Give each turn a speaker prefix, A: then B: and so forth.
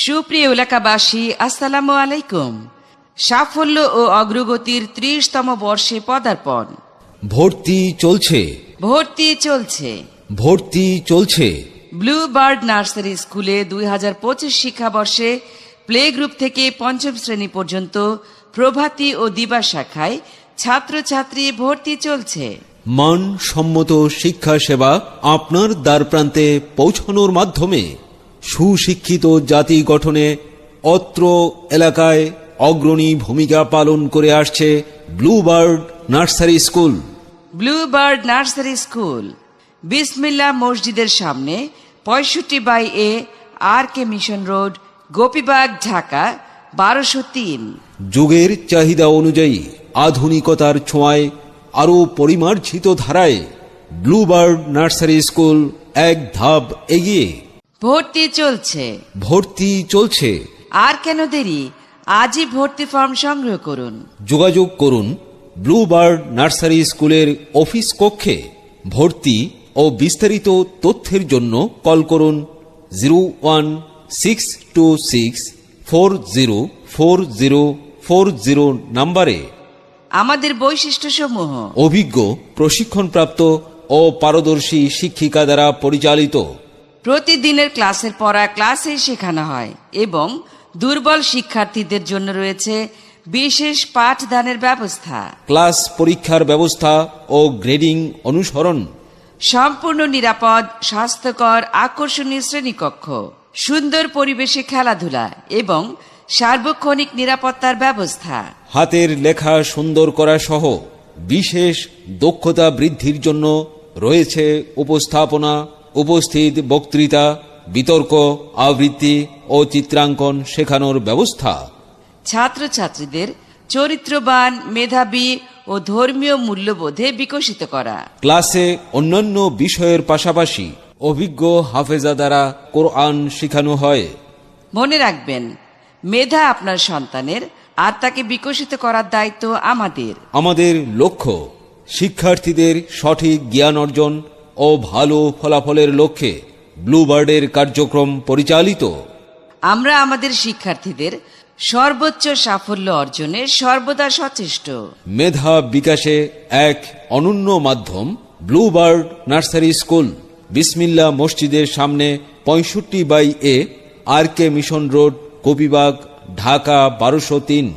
A: সুপ্রিয় এলাকাবাসী, আসসালামু আলাইকুম। সাফল্য ও অগ্রগতির 30তম বর্ষে পদার্পণ।
B: ভর্তি চলছে,
A: ভর্তি চলছে,
B: ভর্তি চলছে।
A: ব্লু বার্ড নার্সারি স্কুলে 2025 শিক্ষাবর্ষে প্লে গ্রুপ থেকে পঞ্চম শ্রেণী পর্যন্ত প্রভাতী ও দিবা শাখায় ছাত্রছাত্রী ভর্তি চলছে।
B: মানসম্মত শিক্ষা সেবা আপনার দ্বারপ্রান্তে পৌঁছানোর মাধ্যমে সুশিক্ষিত জাতি গঠনে অত্র এলাকায় অগ্রণী ভূমিকা পালন করে আসছে blue bird nursery school.
A: Blue bird nursery school বিসমিল্লাহ মসজিদের সামনে 65/A RK mission road, Gopibagh, Dhaka 1203।
B: যুগের চাহিদা অনুযায়ী আধুনিকতার ছোঁয়ায় আরও পরিমার্জিত ধারায় ব্লু বার্ড নার্সারি স্কুল এক ধাপ এগিয়ে।
A: ভর্তি চলছে,
B: ভর্তি চলছে।
A: আর কেন দেরি? আজই ভর্তি ফর্ম সংগ্রহ করুন।
B: যোগাযোগ করুন ব্লু বার্ড নার্সারি স্কুলের অফিস কক্ষে। ভর্তি ও বিস্তারিত তথ্যের জন্য কল করুন 01626404040 নম্বরে।
A: আমাদের বৈশিষ্ট্যসমূহ:
B: অভিজ্ঞ, প্রশিক্ষণপ্রাপ্ত ও পারদর্শী শিক্ষিকা দ্বারা পরিচালিত।
A: প্রতিদিনের ক্লাসের পড়া ক্লাসেই শেখানো হয় এবং দুর্বল শিক্ষার্থীদের জন্য রয়েছে বিশেষ পাঠদানের ব্যবস্থা।
B: ক্লাস পরীক্ষার ব্যবস্থা ও গ্রেডিং অনুসরণ।
A: সম্পূর্ণ নিরাপদ, স্বাস্থ্যকর, আকর্ষণীয় শ্রেণীকক্ষ, সুন্দর পরিবেশে খেলাধুলা এবং সার্বক্ষণিক নিরাপত্তার ব্যবস্থা।
B: হাতের লেখা সুন্দর করা সহ বিশেষ দক্ষতা বৃদ্ধির জন্য রয়েছে উপস্থাপনা, উপস্থিত বক্তৃতা, বিতর্ক, আবৃত্তি ও চিত্রাঙ্কন শেখানোর ব্যবস্থা।
A: ছাত্রছাত্রীদের চরিত্রবান, মেধাবী ও ধর্মীয় মূল্যবোধে বিকশিত করা।
B: ক্লাসে অন্যান্য বিষয়ের পাশাপাশি অভিজ্ঞ হাফেজা দ্বারা কোরআন শেখানো হয়।
A: মনে রাখবেন, মেধা আপনার সন্তানের, আর তাকে বিকশিত করার দায়িত্ব আমাদের।
B: আমাদের লক্ষ্য শিক্ষার্থীদের সঠিক জ্ঞান অর্জন ও ভালো ফলাফলের লক্ষ্যে ব্লু বার্ডের কার্যক্রম পরিচালিত।
A: আমরা আমাদের শিক্ষার্থীদের সর্বোচ্চ সাফল্য অর্জনে সর্বদা সচেষ্ট।
B: মেধা বিকাশে এক অনন্য মাধ্যম ব্লু বার্ড নার্সারি স্কুল। বিসমিল্লাহ মসজিদের সামনে 65/A RK mission road, Gopibagh, Dhaka 1203।